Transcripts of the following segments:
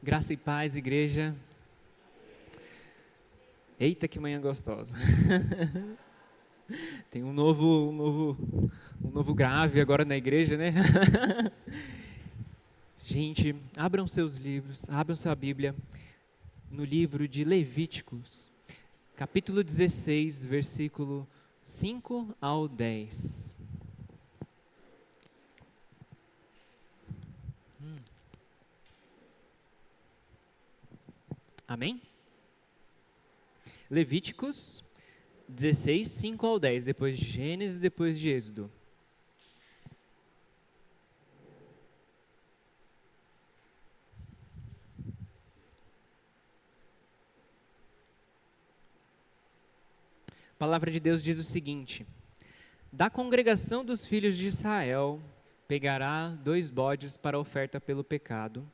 Graça e paz, igreja. Eita, que manhã gostosa. Tem um novo grave agora na igreja, né? Gente, abram seus livros, abram sua Bíblia no livro de Levíticos, capítulo 16, versículo 5 ao 10. Amém? Levíticos 16, 5 ao 10, depois de Gênesis, depois de Êxodo. A palavra de Deus diz o seguinte: da congregação dos filhos de Israel, pegará 2 bodes para a oferta pelo pecado,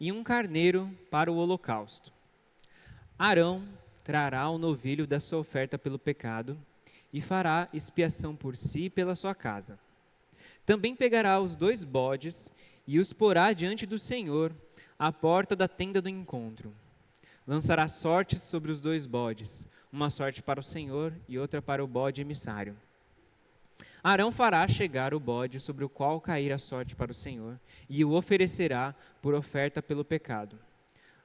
e 1 carneiro para o holocausto. Arão trará o novilho da sua oferta pelo pecado, e fará expiação por si e pela sua casa. Também pegará os 2 bodes, e os porá diante do Senhor, à porta da tenda do encontro. Lançará sortes sobre os 2 bodes, uma sorte para o Senhor e outra para o bode emissário. Arão fará chegar o bode sobre o qual cair a sorte para o Senhor, e o oferecerá por oferta pelo pecado.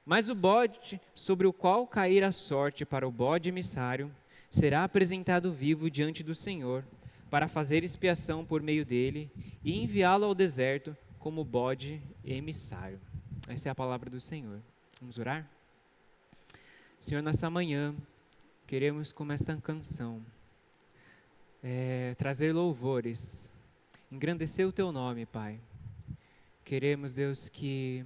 Mas o bode sobre o qual cair a sorte para o bode emissário será apresentado vivo diante do Senhor, para fazer expiação por meio dele e enviá-lo ao deserto como bode emissário. Essa é a palavra do Senhor. Vamos orar? Senhor, nessa manhã, queremos com esta canção trazer louvores, engrandecer o Teu nome, Pai. Queremos, Deus, que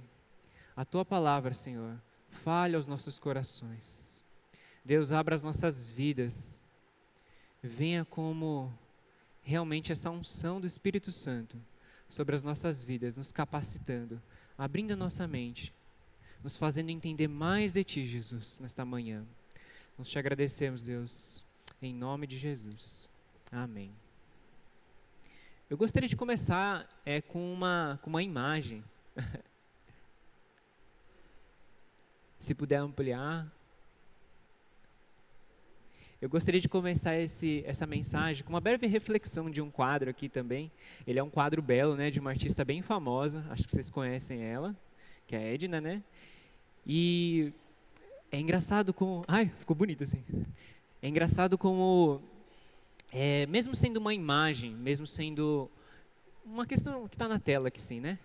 a Tua palavra, Senhor, fale aos nossos corações. Deus, abra as nossas vidas. Venha como realmente essa unção do Espírito Santo sobre as nossas vidas, nos capacitando, abrindo a nossa mente, nos fazendo entender mais de Ti, Jesus, nesta manhã. Nós te agradecemos, Deus, em nome de Jesus. Amém. Eu gostaria de começar com uma imagem. Se puder ampliar. Eu gostaria de começar essa mensagem com uma breve reflexão de um quadro aqui também. Ele é um quadro belo, né, de uma artista bem famosa, acho que vocês conhecem ela, que é a Edna, né? E é engraçado como... Ai, ficou bonito assim. É engraçado como, mesmo sendo uma imagem, mesmo sendo uma questão que está na tela aqui, sim, né?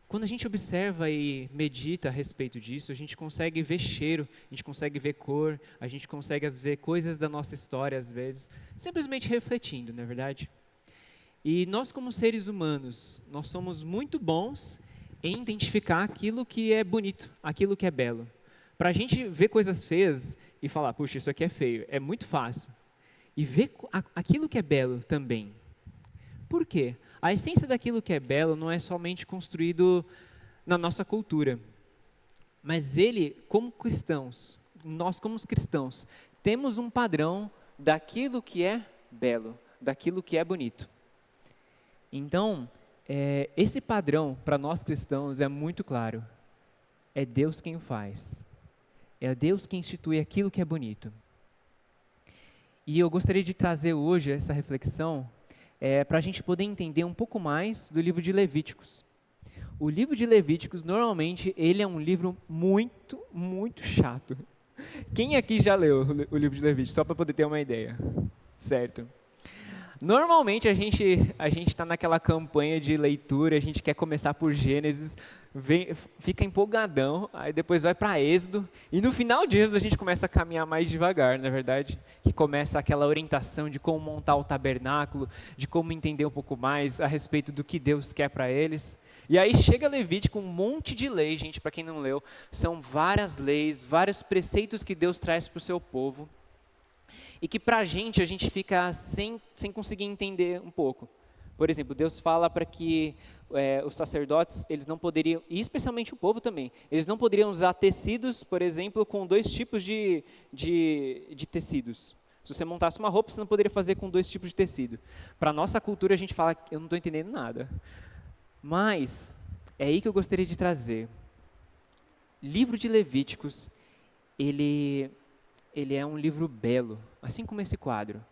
Quando a gente observa e medita a respeito disso, a gente consegue ver cheiro, a gente consegue ver cor, a gente consegue ver coisas da nossa história, às vezes, simplesmente refletindo, não é verdade? E nós, como seres humanos, nós somos muito bons em identificar aquilo que é bonito, aquilo que é belo. Para a gente ver coisas feias e falar, puxa, isso aqui é feio, é muito fácil. E ver aquilo que é belo também. Por quê? A essência daquilo que é belo não é somente construído na nossa cultura, mas ele, como cristãos, nós como cristãos, temos um padrão daquilo que é belo, daquilo que é bonito. Então, esse padrão para nós cristãos é muito claro. É Deus quem o faz. É Deus quem institui aquilo que é bonito. E eu gostaria de trazer hoje essa reflexão para a gente poder entender um pouco mais do livro de Levíticos. O livro de Levíticos, normalmente, ele é um livro muito, muito chato. Quem aqui já leu o livro de Levíticos? Só para poder ter uma ideia. Certo. Normalmente, a gente está naquela campanha de leitura, a gente quer começar por Gênesis, fica empolgadão, aí depois vai para Êxodo, e no final de Êxodo a gente começa a caminhar mais devagar, não é verdade? Que começa aquela orientação de como montar o tabernáculo, de como entender um pouco mais a respeito do que Deus quer para eles. E aí chega Levítico, um monte de lei, gente, para quem não leu, são várias leis, vários preceitos que Deus traz para o seu povo, e que para a gente fica sem conseguir entender um pouco. Por exemplo, Deus fala para que os sacerdotes, eles não poderiam, e especialmente o povo também, eles não poderiam usar tecidos, por exemplo, com 2 tipos de tecidos. Se você montasse uma roupa, você não poderia fazer com 2 tipos de tecido. Para a nossa cultura, a gente fala, eu não estou entendendo nada. Mas, é aí que eu gostaria de trazer. livro de Levíticos, ele é um livro belo, assim como esse quadro.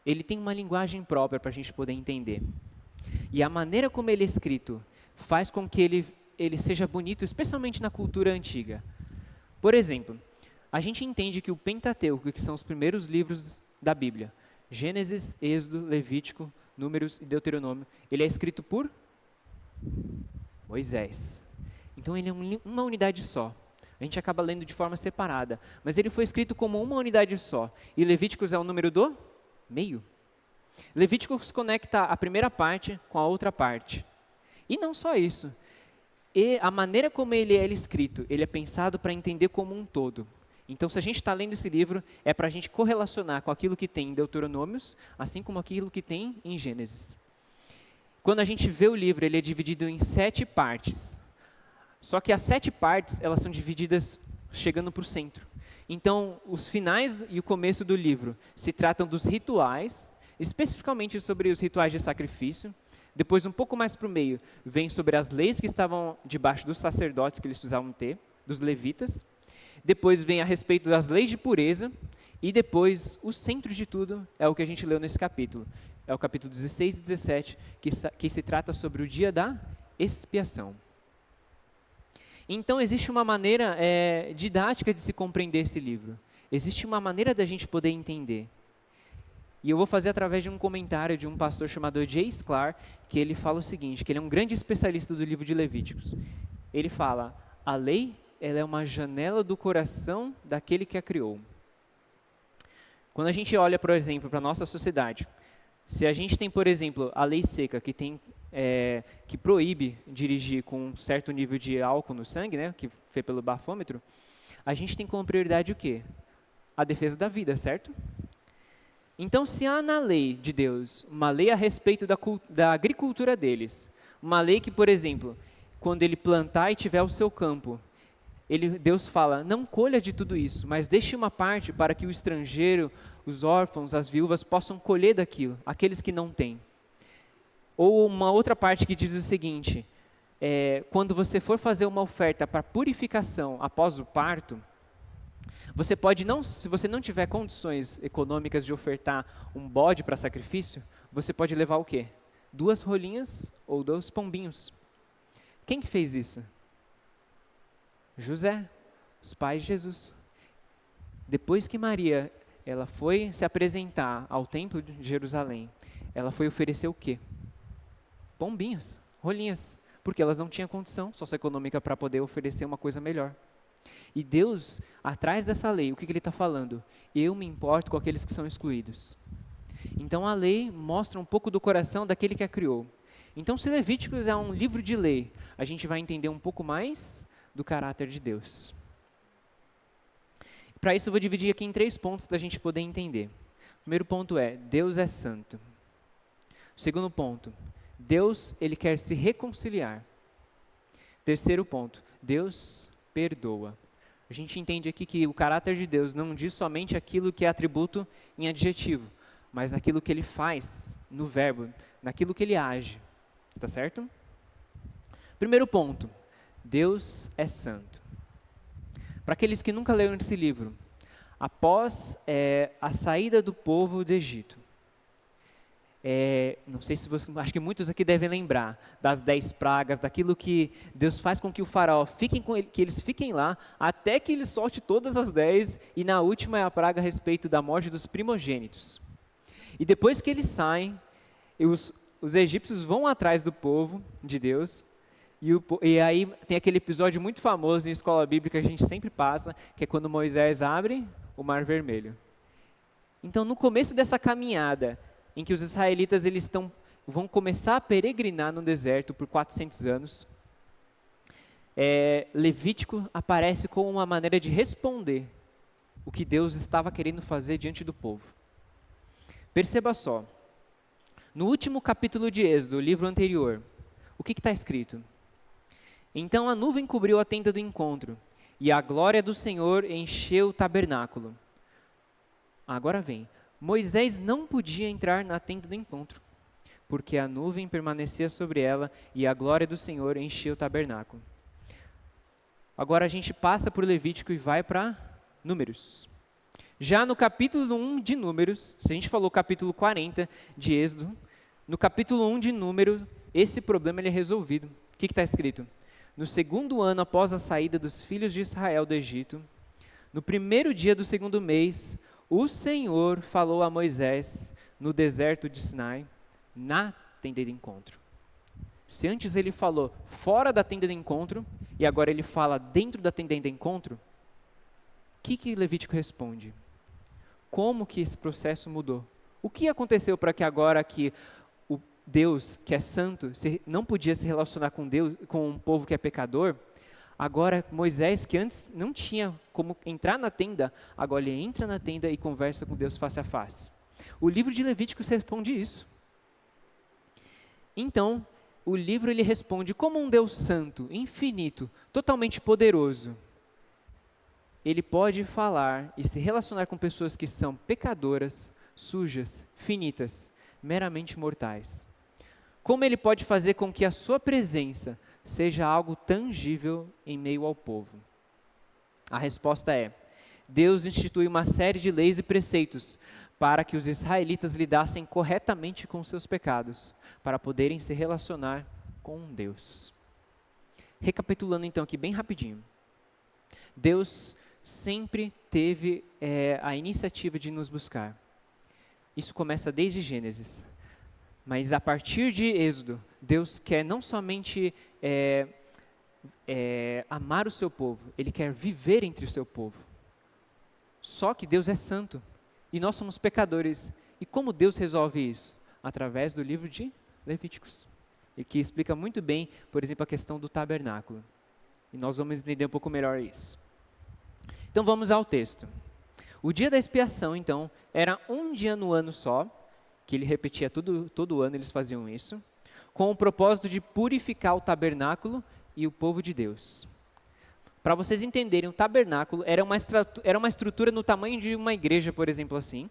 Ele tem uma linguagem própria para a gente poder entender. E a maneira como ele é escrito faz com que ele seja bonito, especialmente na cultura antiga. Por exemplo, a gente entende que o Pentateuco, que são os primeiros livros da Bíblia, Gênesis, Êxodo, Levítico, Números e Deuteronômio, ele é escrito por Moisés. Então ele é uma unidade só. A gente acaba lendo de forma separada, mas ele foi escrito como uma unidade só. E Levíticos é o número do meio. Levíticos conecta a primeira parte com a outra parte. E não só isso. E a maneira como ele é escrito, ele é pensado para entender como um todo. Então, se a gente está lendo esse livro, é para a gente correlacionar com aquilo que tem em Deuteronômios, assim como aquilo que tem em Gênesis. Quando a gente vê o livro, ele é dividido em 7 partes. Só que as 7 partes, elas são divididas chegando para o centro. Então, os finais e o começo do livro se tratam dos rituais, especificamente sobre os rituais de sacrifício. Depois, um pouco mais para o meio, vem sobre as leis que estavam debaixo dos sacerdotes que eles precisavam ter, dos levitas. Depois vem a respeito das leis de pureza. E depois, o centro de tudo é o que a gente leu nesse capítulo. É o capítulo 16 e 17, que se trata sobre o dia da expiação. Então, existe uma maneira didática de se compreender esse livro. Existe uma maneira da gente poder entender. E eu vou fazer através de um comentário de um pastor chamado J. Sklar, que ele fala o seguinte, que ele é um grande especialista do livro de Levíticos. Ele fala, a lei ela é uma janela do coração daquele que a criou. Quando a gente olha, por exemplo, para a nossa sociedade, se a gente tem, por exemplo, a lei seca, que proíbe dirigir com um certo nível de álcool no sangue, né, que foi pelo bafômetro, a gente tem como prioridade o quê? A defesa da vida, certo? Então, se há na lei de Deus uma lei a respeito da agricultura deles, uma lei que, por exemplo, quando ele plantar e tiver o seu campo, Deus fala, não colha de tudo isso, mas deixe uma parte para que o estrangeiro, os órfãos, as viúvas possam colher daquilo, aqueles que não têm. Ou uma outra parte que diz o seguinte, quando você for fazer uma oferta para purificação após o parto, você pode não, se você não tiver condições econômicas de ofertar um bode para sacrifício, você pode levar o quê? 2 rolinhas ou 2 pombinhos. Quem que fez isso? José, os pais de Jesus. Depois que Maria, ela foi se apresentar ao templo de Jerusalém, ela foi oferecer o quê? Pombinhos, rolinhas, porque elas não tinham condição socioeconômica para poder oferecer uma coisa melhor. E Deus, atrás dessa lei, o que ele está falando? Eu me importo com aqueles que são excluídos. Então a lei mostra um pouco do coração daquele que a criou. Então se Levíticos é um livro de lei, a gente vai entender um pouco mais do caráter de Deus. Para isso eu vou dividir aqui em 3 pontos da gente poder entender. O primeiro ponto é, Deus é santo. O segundo ponto, Deus, ele quer se reconciliar. Terceiro ponto, Deus perdoa. A gente entende aqui que o caráter de Deus não diz somente aquilo que é atributo em adjetivo, mas naquilo que ele faz, no verbo, naquilo que ele age. Tá certo? Primeiro ponto, Deus é santo. Para aqueles que nunca leram esse livro, após a saída do povo do Egito, não sei se você, acho que muitos aqui devem lembrar das 10 pragas, daquilo que Deus faz com que o faraó que eles fiquem lá, até que ele solte todas as 10, e na última é a praga a respeito da morte dos primogênitos. E depois que eles saem, os egípcios vão atrás do povo de Deus, e aí tem aquele episódio muito famoso em escola bíblica que a gente sempre passa, que é quando Moisés abre o Mar Vermelho. Então, no começo dessa caminhada, em que os israelitas vão começar a peregrinar no deserto por 400 anos, Levítico aparece como uma maneira de responder o que Deus estava querendo fazer diante do povo. Perceba só, no último capítulo de Êxodo, o livro anterior, o que está escrito? Então a nuvem cobriu a tenda do encontro, e a glória do Senhor encheu o tabernáculo. Agora vem, Moisés não podia entrar na tenda do encontro, porque a nuvem permanecia sobre ela, e a glória do Senhor encheu o tabernáculo. Agora a gente passa por Levítico e vai para Números. Já no capítulo 1 de Números, se a gente falou capítulo 40 de Êxodo, no capítulo 1 de Números, esse problema ele é resolvido. O que está escrito? No segundo ano após a saída dos filhos de Israel do Egito, no primeiro dia do segundo mês, o Senhor falou a Moisés no deserto de Sinai, na tenda de encontro. Se antes ele falou fora da tenda de encontro, e agora ele fala dentro da tenda de encontro, o que Levítico responde? Como que esse processo mudou? O que aconteceu para que agora que o Deus, que é santo, não podia se relacionar com Deus, com um povo que é pecador, agora Moisés, que antes não tinha como entrar na tenda, agora ele entra na tenda e conversa com Deus face a face. O livro de Levíticos responde isso. Então, o livro ele responde como um Deus santo, infinito, totalmente poderoso. Ele pode falar e se relacionar com pessoas que são pecadoras, sujas, finitas, meramente mortais. Como ele pode fazer com que a sua presença seja algo tangível em meio ao povo? A resposta é: Deus institui uma série de leis e preceitos para que os israelitas lidassem corretamente com seus pecados, para poderem se relacionar com Deus. Recapitulando então aqui bem rapidinho. Deus sempre teve a iniciativa de nos buscar. Isso começa desde Gênesis. Mas a partir de Êxodo, Deus quer não somente amar o seu povo, Ele quer viver entre o seu povo. Só que Deus é santo e nós somos pecadores. E como Deus resolve isso? Através do livro de Levíticos. E que explica muito bem, por exemplo, a questão do tabernáculo. E nós vamos entender um pouco melhor isso. Então vamos ao texto. O dia da expiação, então, era um dia no ano só, que ele repetia todo ano, eles faziam isso, com o propósito de purificar o tabernáculo e o povo de Deus. Para vocês entenderem, o tabernáculo era uma estrutura no tamanho de uma igreja, por exemplo, assim,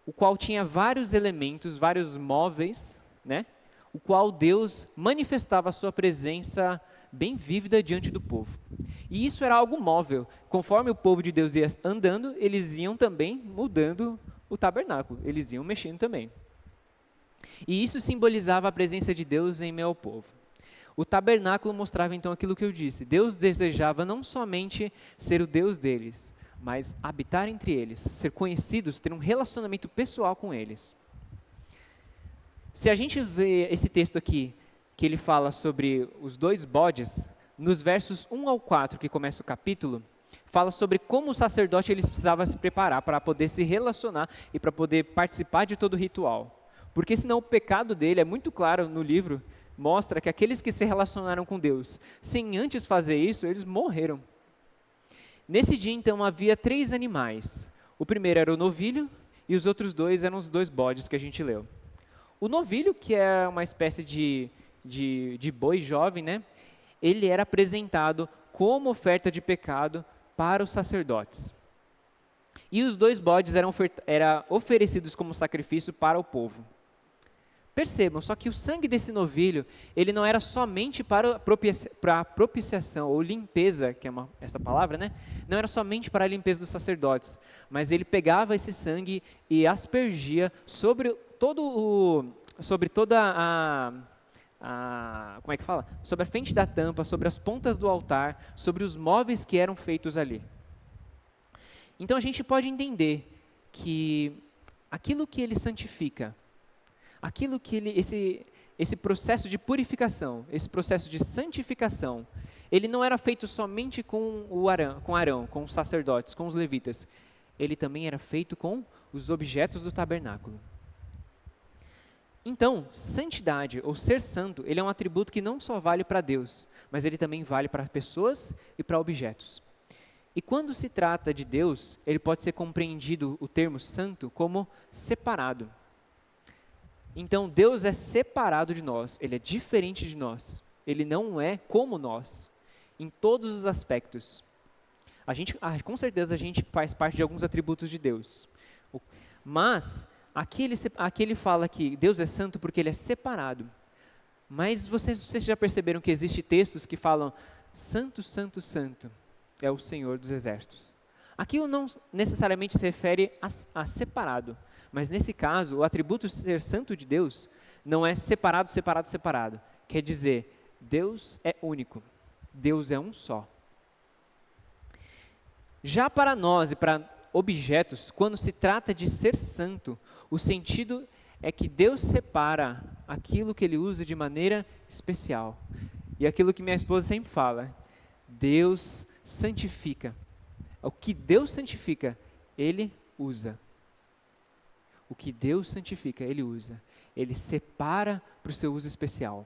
o qual tinha vários elementos, vários móveis, né? O qual Deus manifestava a sua presença bem vívida diante do povo. E isso era algo móvel. Conforme o povo de Deus ia andando, eles iam também mudando o tabernáculo, eles iam mexendo também. E isso simbolizava a presença de Deus em meio ao povo. O tabernáculo mostrava então aquilo que eu disse. Deus desejava não somente ser o Deus deles, mas habitar entre eles, ser conhecidos, ter um relacionamento pessoal com eles. Se a gente vê esse texto aqui, que ele fala sobre os 2 bodes, nos versos 1 ao 4, que começa o capítulo, fala sobre como o sacerdote eles precisava se preparar para poder se relacionar e para poder participar de todo o ritual. Porque senão o pecado dele é muito claro no livro, mostra que aqueles que se relacionaram com Deus, sem antes fazer isso, eles morreram. Nesse dia, então, havia 3 animais. O primeiro era o novilho e os outros 2 eram os 2 bodes que a gente leu. O novilho, que é uma espécie de boi jovem, né? Ele era apresentado como oferta de pecado para os sacerdotes. E os 2 bodes eram oferecidos como sacrifício para o povo. Percebam, só que o sangue desse novilho, ele não era somente para a propiciação ou limpeza, que é essa palavra, né? Não era somente para a limpeza dos sacerdotes, mas ele pegava esse sangue e aspergia sobre toda como é que fala? Sobre a frente da tampa, sobre as pontas do altar, sobre os móveis que eram feitos ali. Então a gente pode entender que aquilo que ele santifica, aquilo que esse processo de purificação, esse processo de santificação, ele não era feito somente com Arão, com os sacerdotes, com os levitas. Ele também era feito com os objetos do tabernáculo. Então, santidade, ou ser santo, ele é um atributo que não só vale para Deus, mas ele também vale para pessoas e para objetos. E quando se trata de Deus, ele pode ser compreendido, o termo santo, como separado. Então, Deus é separado de nós, ele é diferente de nós, ele não é como nós, em todos os aspectos. Com certeza a gente faz parte de alguns atributos de Deus, mas aqui ele fala que Deus é santo porque ele é separado. Mas vocês já perceberam que existem textos que falam Santo, Santo, Santo é o Senhor dos Exércitos. Aquilo não necessariamente se refere a separado, mas nesse caso, o atributo ser santo de Deus não é separado, separado, separado. Quer dizer, Deus é único, Deus é um só. Já para nós e para objetos, quando se trata de ser santo, o sentido é que Deus separa aquilo que Ele usa de maneira especial. E aquilo que minha esposa sempre fala, Deus santifica. O que Deus santifica, Ele usa. O que Deus santifica, Ele usa. Ele separa para o seu uso especial.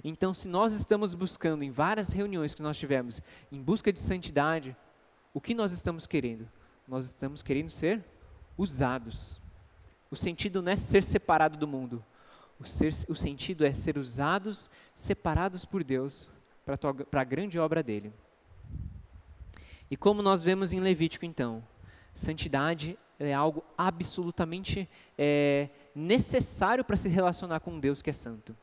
Então, se nós estamos buscando em várias reuniões que nós tivemos, em busca de santidade, o que nós estamos querendo? Nós estamos querendo ser usados. O sentido não é ser separado do mundo. O sentido é ser usados, separados por Deus, para a grande obra dele. E como nós vemos em Levítico, então, santidade é algo absolutamente necessário para se relacionar com Deus que é santo.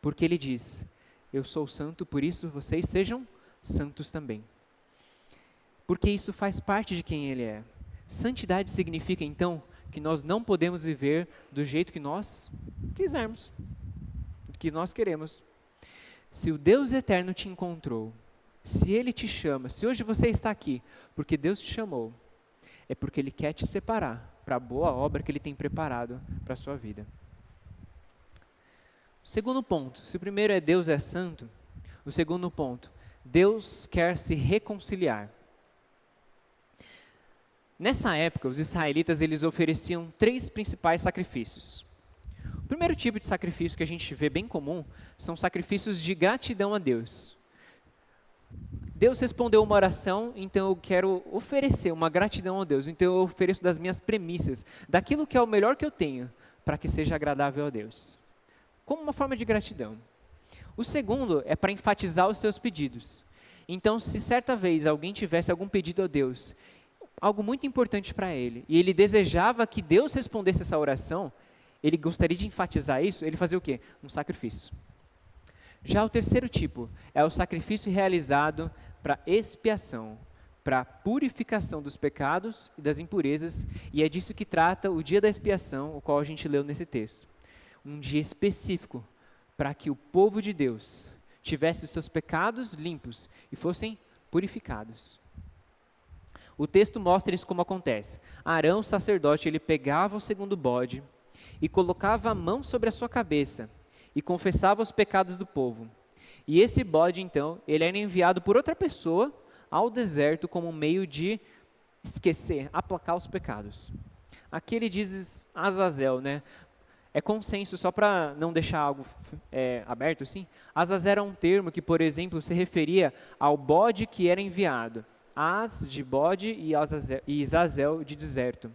Porque Ele diz, eu sou santo, por isso vocês sejam santos também. Porque isso faz parte de quem Ele é. Santidade significa, então, que nós não podemos viver do jeito que nós quisermos, que nós queremos. Se o Deus eterno te encontrou, se Ele te chama, se hoje você está aqui, porque Deus te chamou, é porque Ele quer te separar para a boa obra que Ele tem preparado para a sua vida. O segundo ponto, se o primeiro é Deus é santo, o segundo ponto, Deus quer se reconciliar. Nessa época, os israelitas eles ofereciam 3 principais sacrifícios. O primeiro tipo de sacrifício que a gente vê bem comum são sacrifícios de gratidão a Deus. Deus respondeu uma oração, então eu quero oferecer uma gratidão a Deus. Então eu ofereço das minhas premissas, daquilo que é o melhor que eu tenho, para que seja agradável a Deus. Como uma forma de gratidão. O segundo é para enfatizar os seus pedidos. Então, se certa vez alguém tivesse algum pedido a Deus, algo muito importante para ele, e ele desejava que Deus respondesse essa oração, ele gostaria de enfatizar isso, ele fazia o quê? Um sacrifício. Já o terceiro tipo é o sacrifício realizado para expiação, para purificação dos pecados e das impurezas, e é disso que trata o dia da expiação, o qual a gente leu nesse texto. Um dia específico para que o povo de Deus tivesse os seus pecados limpos e fossem purificados. O texto mostra isso como acontece. Arão, o sacerdote, ele pegava o segundo bode e colocava a mão sobre a sua cabeça e confessava os pecados do povo. E esse bode, então, ele era enviado por outra pessoa ao deserto como meio de esquecer, aplacar os pecados. Aqui ele diz Azazel, né? É consenso, só para não deixar algo aberto assim. Azazel era um termo que, por exemplo, se referia ao bode que era enviado. Az de bode e Azazel de deserto.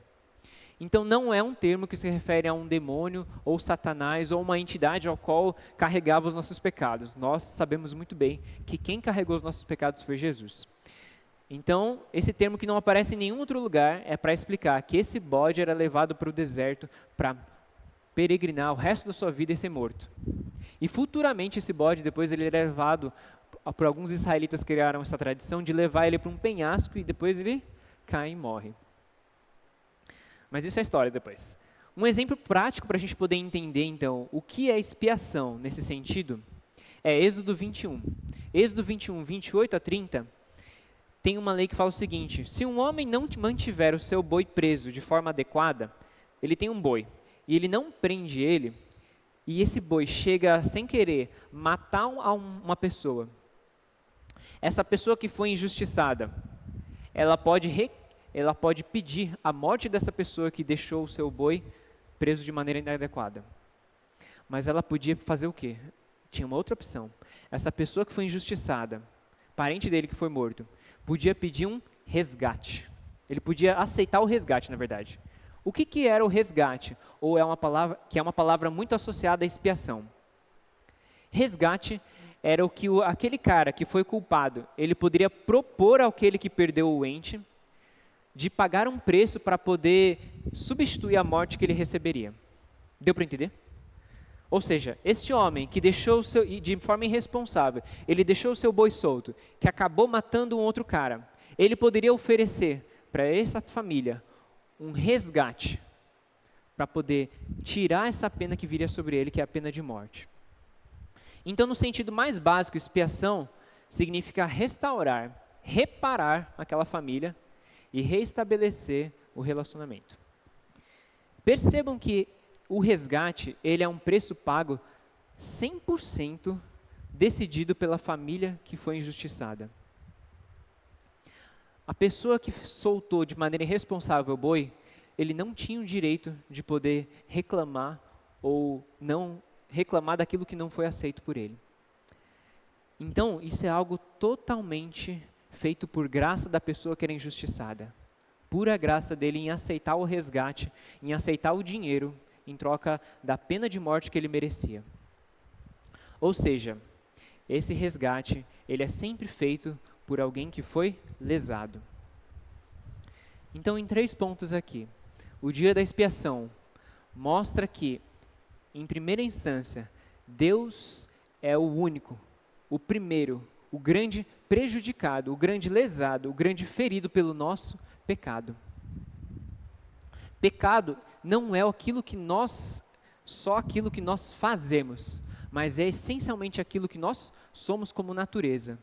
Então não é um termo que se refere a um demônio ou Satanás ou uma entidade ao qual carregava os nossos pecados. Nós sabemos muito bem que quem carregou os nossos pecados foi Jesus. Então, esse termo que não aparece em nenhum outro lugar é para explicar que esse bode era levado para o deserto para peregrinar o resto da sua vida e ser morto. E futuramente esse bode, depois ele era levado, por alguns israelitas criaram essa tradição de levar ele para um penhasco e depois ele cai e morre. Mas isso é história depois. Um exemplo prático para a gente poder entender, então, o que é expiação nesse sentido, é Êxodo 21. Êxodo 21, 28 a 30, tem uma lei que fala o seguinte: se um homem não mantiver o seu boi preso de forma adequada, ele tem um boi, e ele não prende ele, e esse boi chega sem querer matar uma pessoa, essa pessoa que foi injustiçada, ela pode pedir a morte dessa pessoa que deixou o seu boi preso de maneira inadequada. Mas ela podia fazer o quê? Tinha uma outra opção. Essa pessoa que foi injustiçada, parente dele que foi morto, podia pedir um resgate. Ele podia aceitar o resgate, na verdade. O que era o resgate? Ou é uma palavra muito associada à expiação. Resgate era o que aquele cara que foi culpado, ele poderia propor àquele que perdeu o ente de pagar um preço para poder substituir a morte que ele receberia. Deu para entender? Ou seja, este homem que deixou de forma irresponsável, ele deixou o seu boi solto, que acabou matando um outro cara, ele poderia oferecer para essa família um resgate para poder tirar essa pena que viria sobre ele, que é a pena de morte. Então, no sentido mais básico, expiação significa restaurar, reparar aquela família e reestabelecer o relacionamento. Percebam que o resgate, ele é um preço pago 100% decidido pela família que foi injustiçada. A pessoa que soltou de maneira irresponsável o boi, ele não tinha o direito de poder reclamar ou não reclamar daquilo que não foi aceito por ele. Então, isso é algo totalmente feito por graça da pessoa que era injustiçada. Pura graça dele em aceitar o resgate, em aceitar o dinheiro, em troca da pena de morte que ele merecia. Ou seja, esse resgate, ele é sempre feito por alguém que foi lesado. Então, em 3 pontos aqui. O dia da expiação mostra que, em primeira instância, Deus é o único, o primeiro, o grande prejudicado, o grande lesado, o grande ferido pelo nosso pecado. Pecado não é só aquilo que nós fazemos, mas é essencialmente aquilo que nós somos como natureza.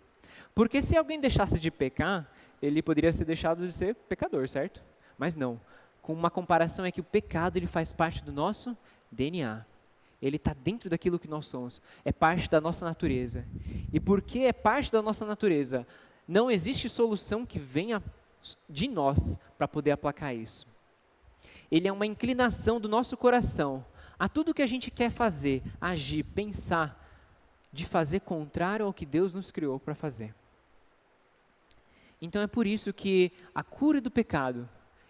Porque se alguém deixasse de pecar, ele poderia ser deixado de ser pecador, certo? Mas não. Com uma comparação é que o pecado ele faz parte do nosso DNA. Ele está dentro daquilo que nós somos. É parte da nossa natureza. E porque é parte da nossa natureza, não existe solução que venha de nós para poder aplacar isso. Ele é uma inclinação do nosso coração a tudo que a gente quer fazer, agir, pensar, de fazer contrário ao que Deus nos criou para fazer. Então é por isso que a cura do pecado,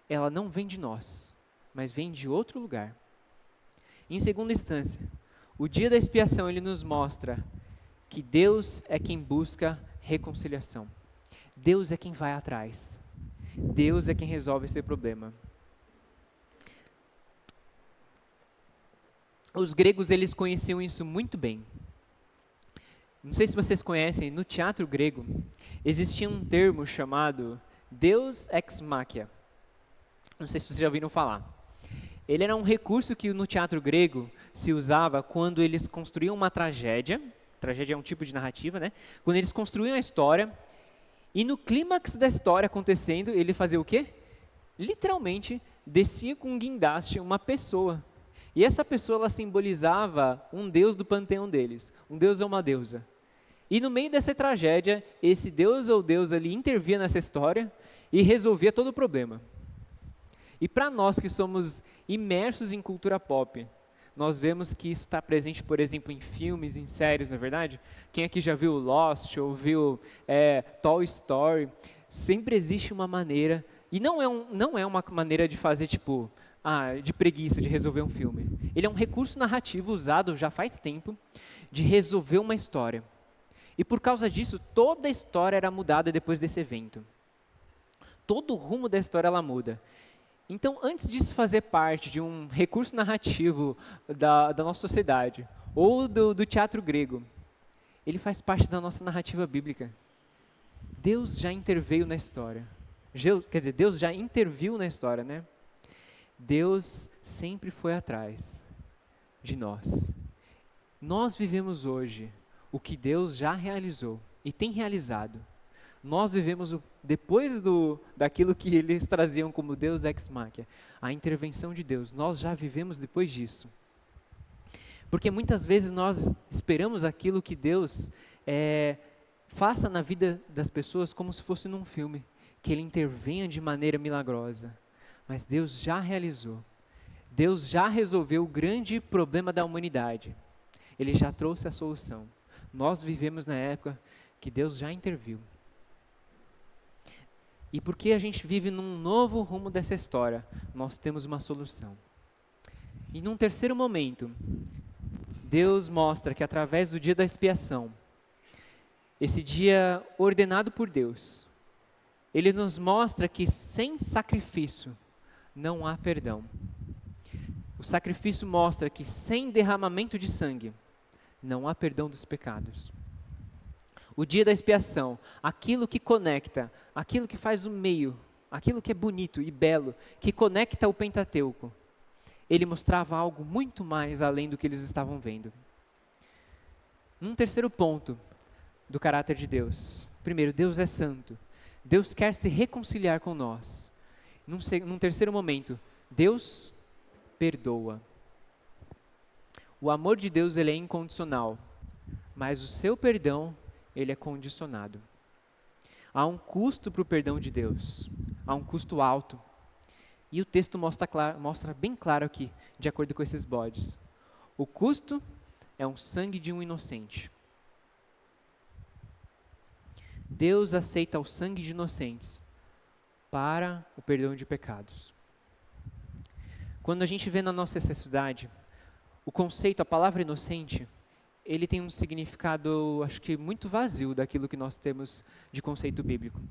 ela não vem de nós, mas vem de outro lugar. Em segunda instância, o dia da expiação ele nos mostra que Deus é quem busca reconciliação. Deus é quem vai atrás. Deus é quem resolve esse problema. Os gregos eles conheciam isso muito bem. Não sei se vocês conhecem, no teatro grego existia um termo chamado Deus ex machina. Não sei se vocês já ouviram falar. Ele era um recurso que no teatro grego se usava quando eles construíam uma tragédia. Tragédia é um tipo de narrativa, né? Quando eles construíam a história e no clímax da história acontecendo, ele fazia o quê? Literalmente descia com um guindaste uma pessoa. E essa pessoa ela simbolizava um deus do panteão deles, um deus ou uma deusa. E no meio dessa tragédia, esse deus ou deusa ali intervia nessa história e resolvia todo o problema. E para nós que somos imersos em cultura pop, nós vemos que isso está presente, por exemplo, em filmes, em séries, não é verdade? Quem aqui já viu Lost ou viu Toy Story? Sempre existe uma maneira, e não é uma maneira de fazer tipo, de preguiça de resolver um filme. Ele é um recurso narrativo usado já faz tempo de resolver uma história. E por causa disso, toda a história era mudada depois desse evento. Todo o rumo da história ela muda. Então, antes disso fazer parte de um recurso narrativo da nossa sociedade, ou do teatro grego, ele faz parte da nossa narrativa bíblica. Deus já interveio na história. Quer dizer, Deus já interviu na história, né? Deus sempre foi atrás de nós. Nós vivemos hoje o que Deus já realizou e tem realizado. Nós vivemos depois daquilo que eles traziam como Deus ex machina, a intervenção de Deus. Nós já vivemos depois disso. Porque muitas vezes nós esperamos aquilo que Deus faça na vida das pessoas como se fosse num filme, que Ele intervenha de maneira milagrosa. Mas Deus já realizou. Deus já resolveu o grande problema da humanidade. Ele já trouxe a solução. Nós vivemos na época que Deus já interviu. E porque a gente vive num novo rumo dessa história, nós temos uma solução. E num terceiro momento, Deus mostra que através do dia da expiação, esse dia ordenado por Deus, Ele nos mostra que sem sacrifício não há perdão. sacrifício mostra que sem derramamento de sangue, não há perdão dos pecados. O dia da expiação, aquilo que conecta, aquilo que faz o meio, aquilo que é bonito e belo, que conecta o Pentateuco, ele mostrava algo muito mais além do que eles estavam vendo. Um terceiro ponto do caráter de Deus. Primeiro, Deus é santo. Deus quer se reconciliar com nós. Num terceiro momento, Deus perdoa. O amor de Deus, ele é incondicional, mas o seu perdão, ele é condicionado. Há um custo para o perdão de Deus, há um custo alto. E o texto mostra bem claro aqui, de acordo com esses bodes. O custo é um sangue de um inocente. Deus aceita o sangue de inocentes para o perdão de pecados. Quando a gente vê na nossa sociedade, o conceito, a palavra inocente, ele tem um significado, acho que muito vazio daquilo que nós temos de conceito bíblico.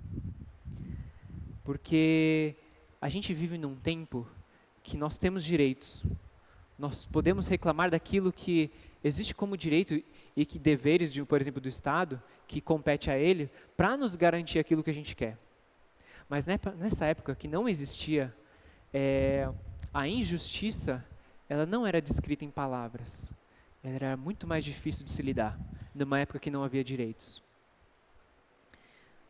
Porque a gente vive num tempo que nós temos direitos. Nós podemos reclamar daquilo que existe como direito e que deveres, por exemplo, do Estado, que compete a ele, para nos garantir aquilo que a gente quer. Mas nessa época que não existia, a injustiça, ela não era descrita em palavras. Ela era muito mais difícil de se lidar, numa época que não havia direitos.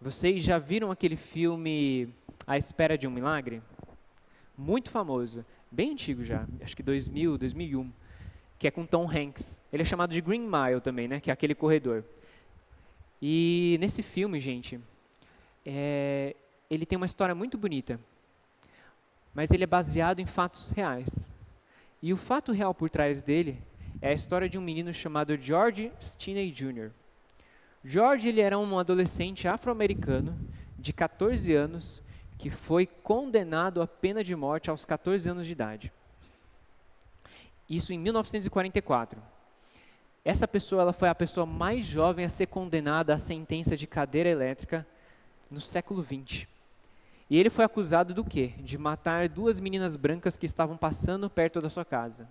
Vocês já viram aquele filme A Espera de um Milagre? Muito famoso, bem antigo já, acho que 2000, 2001, que é com Tom Hanks. Ele é chamado de Green Mile também, né, que é aquele corredor. E nesse filme, gente, ele tem uma história muito bonita, mas ele é baseado em fatos reais. E o fato real por trás dele é a história de um menino chamado George Stinney Jr. George, ele era um adolescente afro-americano de 14 anos que foi condenado à pena de morte aos 14 anos de idade. Isso em 1944. Essa pessoa, ela foi a pessoa mais jovem a ser condenada à sentença de cadeira elétrica no século XX. E ele foi acusado do quê? De matar 2 meninas brancas que estavam passando perto da sua casa.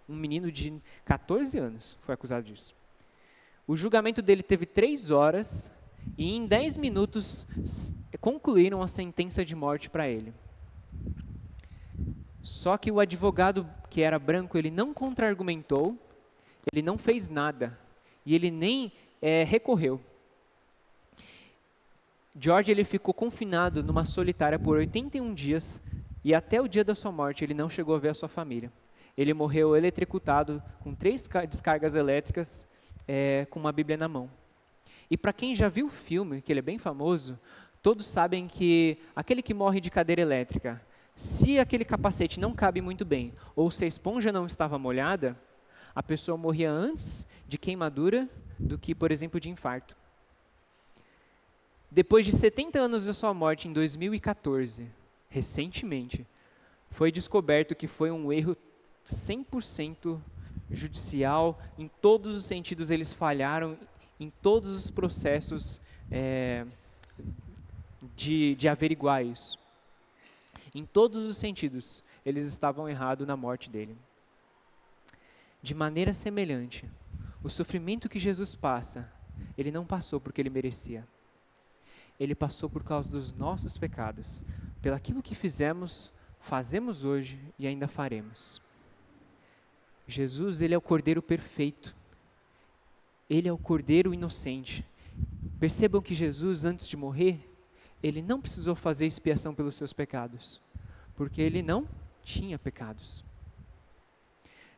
Um menino de 14 anos foi acusado disso. O julgamento dele teve 3 horas e em 10 minutos concluíram a sentença de morte para ele. Só que o advogado, que era branco, ele não contra-argumentou, ele não fez nada e ele nem recorreu. George, ele ficou confinado numa solitária por 81 dias e até o dia da sua morte ele não chegou a ver a sua família. Ele morreu eletrocutado com 3 descargas elétricas com uma Bíblia na mão. E para quem já viu o filme, que ele é bem famoso, todos sabem que aquele que morre de cadeira elétrica, se aquele capacete não cabe muito bem, ou se a esponja não estava molhada, a pessoa morria antes de queimadura do que, por exemplo, de infarto. Depois de 70 anos da sua morte, em 2014, recentemente, foi descoberto que foi um erro 100% judicial, em todos os sentidos eles falharam, em todos os processos de averiguar isso. Em todos os sentidos, eles estavam errados na morte dele. De maneira semelhante, o sofrimento que Jesus passa, ele não passou porque ele merecia. Ele passou por causa dos nossos pecados, pelaquilo que fizemos, fazemos hoje e ainda faremos. Jesus, ele é o Cordeiro perfeito. Ele é o Cordeiro inocente. Percebam que Jesus, antes de morrer, ele não precisou fazer expiação pelos seus pecados, porque ele não tinha pecados.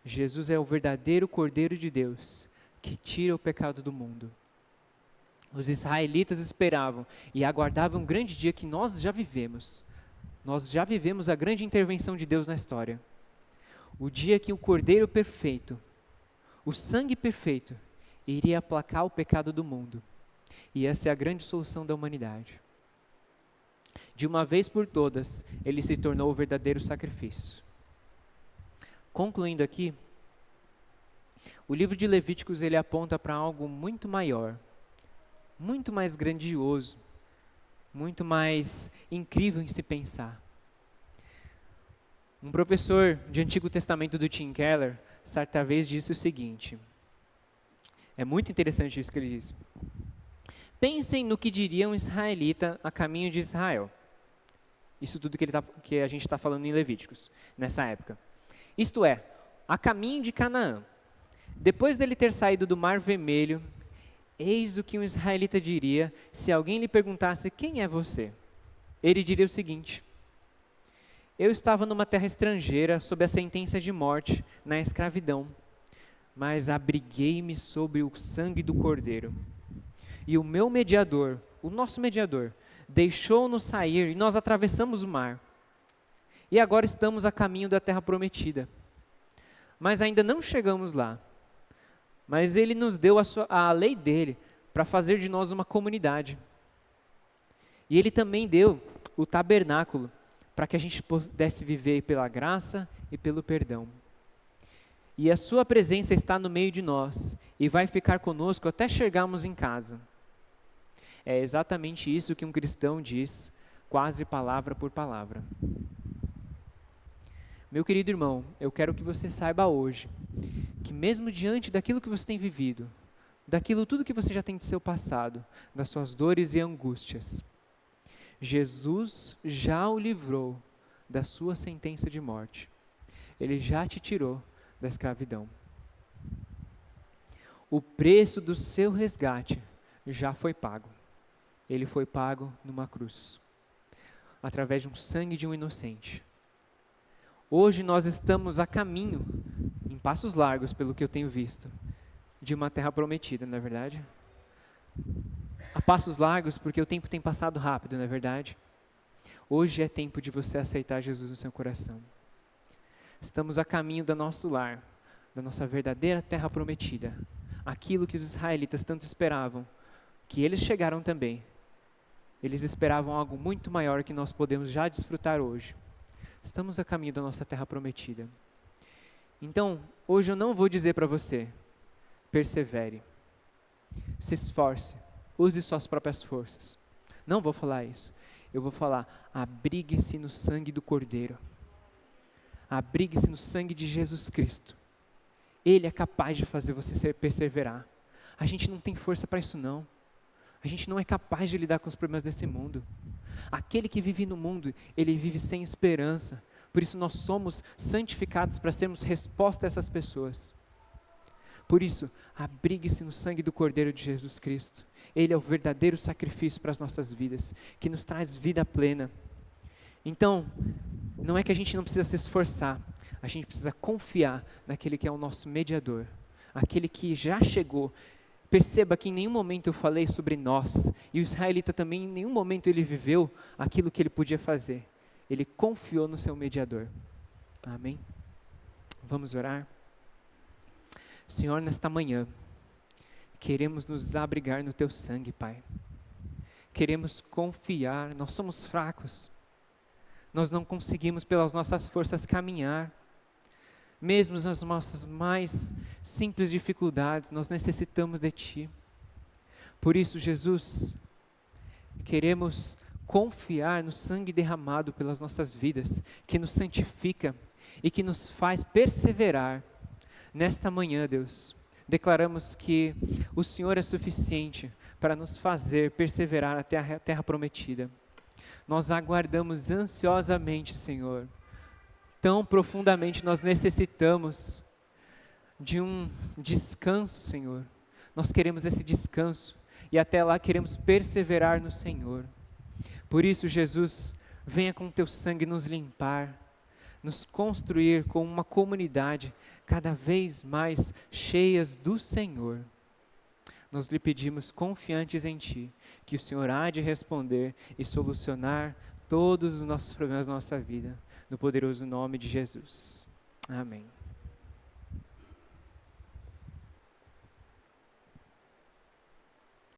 Jesus é o verdadeiro Cordeiro de Deus, que tira o pecado do mundo. Os israelitas esperavam e aguardavam um grande dia que nós já vivemos. Nós já vivemos a grande intervenção de Deus na história. O dia que o Cordeiro perfeito, o sangue perfeito, iria aplacar o pecado do mundo. E essa é a grande solução da humanidade. De uma vez por todas, ele se tornou o verdadeiro sacrifício. Concluindo aqui, o livro de Levíticos ele aponta para algo muito maior, muito mais grandioso, muito mais incrível em se pensar. Um professor de Antigo Testamento do Tim Keller, certa vez disse o seguinte, é muito interessante isso que ele disse. Pensem no que diria um israelita a caminho de Israel. Isso tudo que a gente está falando em Levíticos, nessa época. Isto é, a caminho de Canaã. Depois dele ter saído do Mar Vermelho, eis o que um israelita diria se alguém lhe perguntasse: quem é você? Ele diria o seguinte: eu estava numa terra estrangeira sob a sentença de morte, na escravidão, mas abriguei-me sob o sangue do Cordeiro. E o meu mediador, o nosso mediador, deixou-nos sair e nós atravessamos o mar. E agora estamos a caminho da terra prometida. Mas ainda não chegamos lá. Mas ele nos deu a lei dele para fazer de nós uma comunidade. E ele também deu o tabernáculo para que a gente pudesse viver pela graça e pelo perdão. E a sua presença está no meio de nós e vai ficar conosco até chegarmos em casa. É exatamente isso que um cristão diz, quase palavra por palavra. Meu querido irmão, eu quero que você saiba hoje que mesmo diante daquilo que você tem vivido, daquilo tudo que você já tem de seu passado, das suas dores e angústias, Jesus já o livrou da sua sentença de morte. Ele já te tirou da escravidão. O preço do seu resgate já foi pago. Ele foi pago numa cruz, através de um sangue de um inocente. Hoje nós estamos a caminho, em passos largos, pelo que eu tenho visto, de uma terra prometida, não é verdade? A passos largos, porque o tempo tem passado rápido, não é verdade? Hoje é tempo de você aceitar Jesus no seu coração. Estamos a caminho do nosso lar, da nossa verdadeira terra prometida. Aquilo que os israelitas tanto esperavam, que eles chegaram também. Eles esperavam algo muito maior que nós podemos já desfrutar hoje. Estamos a caminho da nossa terra prometida. Então, hoje eu não vou dizer para você, persevere, se esforce, use suas próprias forças. Não vou falar isso. Eu vou falar, abrigue-se no sangue do Cordeiro. Abrigue-se no sangue de Jesus Cristo. Ele é capaz de fazer você perseverar. A gente não tem força para isso não. A gente não é capaz de lidar com os problemas desse mundo. Aquele que vive no mundo, ele vive sem esperança. Por isso nós somos santificados para sermos resposta a essas pessoas. Por isso, abrigue-se no sangue do Cordeiro de Jesus Cristo. Ele é o verdadeiro sacrifício para as nossas vidas, que nos traz vida plena. Então, não é que a gente não precisa se esforçar, a gente precisa confiar naquele que é o nosso mediador, aquele que já chegou. Perceba que em nenhum momento eu falei sobre nós, e o israelita também em nenhum momento ele viveu aquilo que ele podia fazer. Ele confiou no seu mediador. Amém? Vamos orar? Senhor, nesta manhã, queremos nos abrigar no Teu sangue, Pai. Queremos confiar, nós somos fracos. Nós não conseguimos pelas nossas forças caminhar. Mesmo nas nossas mais simples dificuldades, nós necessitamos de Ti. Por isso, Jesus, queremos confiar no sangue derramado pelas nossas vidas, que nos santifica e que nos faz perseverar. Nesta manhã, Deus, declaramos que o Senhor é suficiente para nos fazer perseverar até a terra prometida. Nós aguardamos ansiosamente, Senhor. Tão profundamente nós necessitamos de um descanso, Senhor. Nós queremos esse descanso e até lá queremos perseverar no Senhor. Por isso, Jesus, venha com Teu sangue nos limpar, nos construir como uma comunidade cada vez mais cheias do Senhor. Nós lhe pedimos confiantes em Ti, que o Senhor há de responder e solucionar todos os nossos problemas da nossa vida. No poderoso nome de Jesus. Amém.